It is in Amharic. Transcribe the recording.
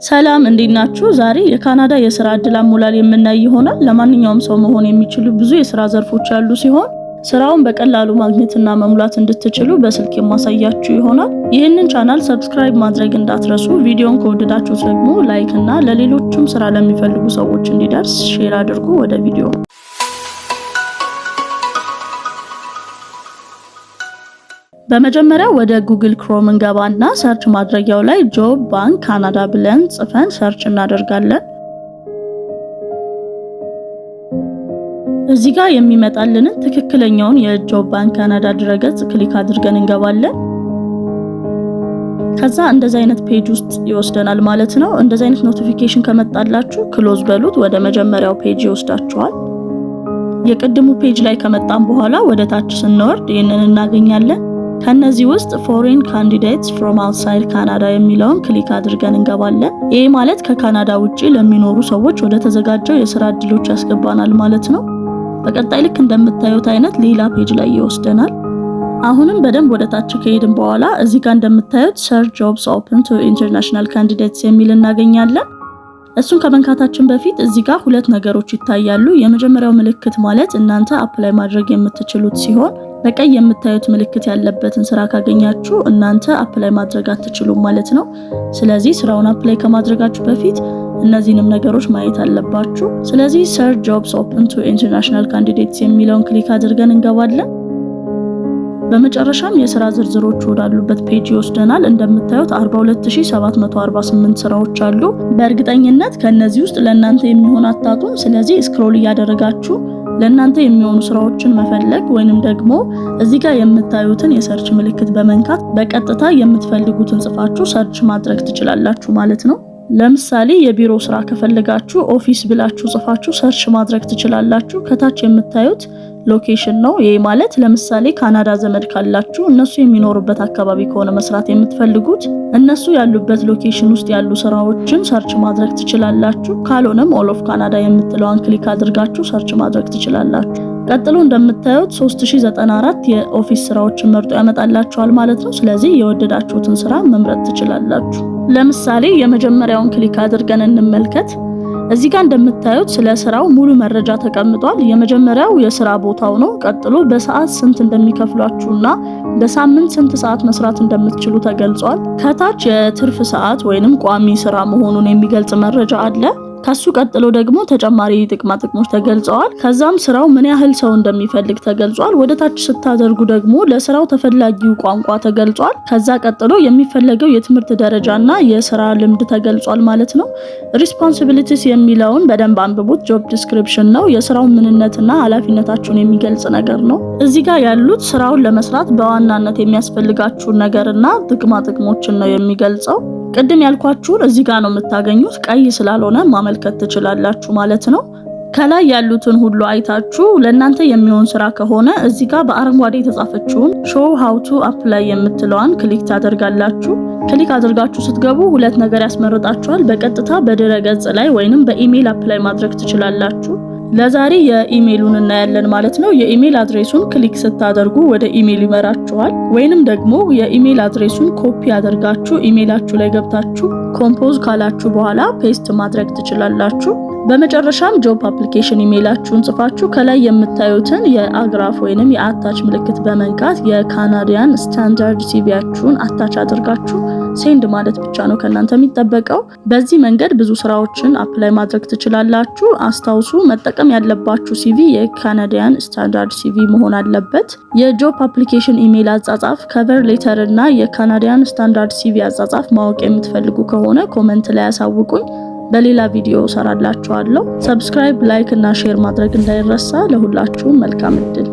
ሰላም እንዴት ናችሁ? ዛሬ የካናዳ የሥራ ዕድል አሞላል የምናይ ይሆናል። ለማንኛውም ሰው መሆን የሚችሉ ብዙ የሥራ ዘርፎች ያሉ ሲሆን ስራውን በቀላሉ ማግኘትና መሙላት እንድትችሉ በስልክ የማሳያችሁ ይሆናል። ይህንን ቻናል ሰብስክራይብ ማድረግ እንዳትረሱ። ቪዲዮን ከወደዳችሁት ደግሞ ላይክ እና ለሌሎችም ስራ ለሚፈልጉ ሰዎች እንዲደርስ ሼር አድርጉ። ወደ ቪዲዮ በመጀመሪያ ወደ ጉግል ክሮም እንገባና ሰርች ማድረጊያው ላይ ጆብ ባንክ ካናዳ ብለን ጽፈን ሰርች እናደርጋለን። እዚህ ጋር የሚመጣልንን ትክክለኛውን የጆብ ባንክ ካናዳ ድረገጽ ክሊክ አድርገን እንገባለን። ከዛ እንደዚህ አይነት ፔጅ ውስጥ ይወስደናል ማለት ነው። እንደዚህ አይነት ኖቲፊኬሽን ከመጣላችሁ ክሎዝ በሉት፣ ወደ መጀመሪያው ፔጅ ይወስዳችኋል። የቅድሙ ፔጅ ላይ ከመጣን በኋላ ወደ ታች ስንወርድ ይህንን እናገኛለን። ከነዚህ ውስጥ ፎሬን ካንዲዴትስ ፍሮም አውትሳይድ ካናዳ የሚለውን ክሊክ አድርገን እንገባለን። ይሄ ማለት ከካናዳ ውጪ ለሚኖሩ ሰዎች ወደ ተዘጋጀው የሥራ ዕድሎች ያስገባናል ማለት ነው። በቀጣይ ልክ እንደምታዩት አይነት ሌላ ፔጅ ላይ ይወስደናል። አሁንም በደንብ ወደ ታች ከሄድን በኋላ እዚህ ጋር እንደምታዩት ሰርች ጆብስ ኦፕን ቱ ኢንተርናሽናል ካንዲዴትስ የሚል እናገኛለን። እሱን ከመንካታችን በፊት እዚህ ጋር ሁለት ነገሮች ይታያሉ። የመጀመሪያው ምልክት ማለት እናንተ አፕላይ ማድረግ የምትችሉት ሲሆን በቀይ የምታዩት ምልክት ያለበትን ስራ ካገኛችሁ እናንተ አፕላይ ማድረግ አትችሉም ማለት ነው። ስለዚህ ስራውን አፕላይ ከማድረጋችሁ በፊት እነዚህንም ነገሮች ማየት አለባችሁ። ስለዚህ ሰርች ጆብስ ኦፕን ቱ ኢንተርናሽናል ካንዲዴትስ የሚለውን ክሊክ አድርገን እንገባለን። በመጨረሻም የሥራ ዝርዝሮች ወዳሉበት ፔጅ ይወስደናል። እንደምታዩት 42748 ስራዎች አሉ። በእርግጠኝነት ከነዚህ ውስጥ ለእናንተ የሚሆን አታጡም። ስለዚህ ስክሮል እያደረጋችሁ ለእናንተ የሚሆኑ ስራዎችን መፈለግ ወይንም ደግሞ እዚህ ጋር የምታዩትን የሰርች ምልክት በመንካት በቀጥታ የምትፈልጉትን ጽፋችሁ ሰርች ማድረግ ትችላላችሁ ማለት ነው። ለምሳሌ የቢሮ ስራ ከፈለጋችሁ ኦፊስ ብላችሁ ጽፋችሁ ሰርች ማድረግ ትችላላችሁ። ከታች የምታዩት ሎኬሽን ነው። ይሄ ማለት ለምሳሌ ካናዳ ዘመድ ካላችሁ እነሱ የሚኖሩበት አካባቢ ከሆነ መስራት የምትፈልጉት እነሱ ያሉበት ሎኬሽን ውስጥ ያሉ ስራዎችን ሰርች ማድረግ ትችላላችሁ። ካልሆነም ኦል ኦፍ ካናዳ የምትለውን ክሊክ አድርጋችሁ ሰርች ማድረግ ትችላላችሁ። ቀጥሎ እንደምታዩት 3094 የኦፊስ ስራዎችን መርጦ ያመጣላችኋል ማለት ነው። ስለዚህ የወደዳችሁትን ስራ መምረጥ ትችላላችሁ። ለምሳሌ የመጀመሪያውን ክሊክ አድርገን እንመልከት። እዚህ ጋር እንደምታዩት ስለ ስራው ሙሉ መረጃ ተቀምጧል። የመጀመሪያው የስራ ቦታው ነው። ቀጥሎ በሰዓት ስንት እንደሚከፍሏችሁና በሳምንት ስንት ሰዓት መስራት እንደምትችሉ ተገልጿል። ከታች የትርፍ ሰዓት ወይንም ቋሚ ስራ መሆኑን የሚገልጽ መረጃ አለ። ከሱ ቀጥሎ ደግሞ ተጨማሪ ጥቅማ ጥቅሞች ተገልጸዋል። ከዛም ስራው ምን ያህል ሰው እንደሚፈልግ ተገልጿል። ወደ ታች ስታደርጉ ደግሞ ለስራው ተፈላጊው ቋንቋ ተገልጿል። ከዛ ቀጥሎ የሚፈለገው የትምህርት ደረጃና የስራ ልምድ ተገልጿል ማለት ነው። ሪስፖንሲቢሊቲስ የሚለውን በደንብ አንብቡት። ጆብ ዲስክሪፕሽን ነው። የስራው ምንነትና ኃላፊነታችሁን የሚገልጽ ነገር ነው። እዚህ ጋር ያሉት ስራውን ለመስራት በዋናነት የሚያስፈልጋችሁን ነገርና ጥቅማ ጥቅሞችን ነው የሚገልጸው። ቅድም ያልኳችሁን እዚህ ጋር ነው የምታገኙት። ቀይ ስላልሆነ ማመልከት ትችላላችሁ ማለት ነው። ከላይ ያሉትን ሁሉ አይታችሁ ለእናንተ የሚሆን ስራ ከሆነ እዚህ ጋር በአረንጓዴ የተጻፈችውን ሾው ሃው ቱ አፕላይ የምትለዋን ክሊክ ታደርጋላችሁ። ክሊክ አድርጋችሁ ስትገቡ ሁለት ነገር ያስመርጣችኋል። በቀጥታ በድረ ገጽ ላይ ወይንም በኢሜይል አፕላይ ማድረግ ትችላላችሁ። ለዛሬ የኢሜይሉን እናያለን ማለት ነው። የኢሜይል አድሬሱን ክሊክ ስታደርጉ ወደ ኢሜይል ይመራችኋል። ወይንም ደግሞ የኢሜይል አድሬሱን ኮፒ አድርጋችሁ ኢሜይላችሁ ላይ ገብታችሁ ኮምፖዝ ካላችሁ በኋላ ፔስት ማድረግ ትችላላችሁ። በመጨረሻም ጆብ አፕሊኬሽን ኢሜይላችሁን ጽፋችሁ ከላይ የምታዩትን የአግራፍ ወይንም የአታች ምልክት በመንካት የካናዲያን ስታንዳርድ ሲቪያችሁን አታች አድርጋችሁ ሴንድ ማለት ብቻ ነው ከናንተ የሚጠበቀው። በዚህ መንገድ ብዙ ስራዎችን አፕላይ ማድረግ ትችላላችሁ። አስታውሱ፣ መጠቀም ያለባችሁ ሲቪ የካናዲያን ስታንዳርድ ሲቪ መሆን አለበት። የጆብ አፕሊኬሽን ኢሜይል አጻጻፍ፣ ከቨር ሌተር እና የካናዲያን ስታንዳርድ ሲቪ አጻጻፍ ማወቅ የምትፈልጉ ከሆነ ኮሜንት ላይ ያሳውቁኝ። በሌላ ቪዲዮ ሰራላችኋለሁ። ሰብስክራይብ፣ ላይክ እና ሼር ማድረግ እንዳይረሳ። ለሁላችሁም መልካም እድል።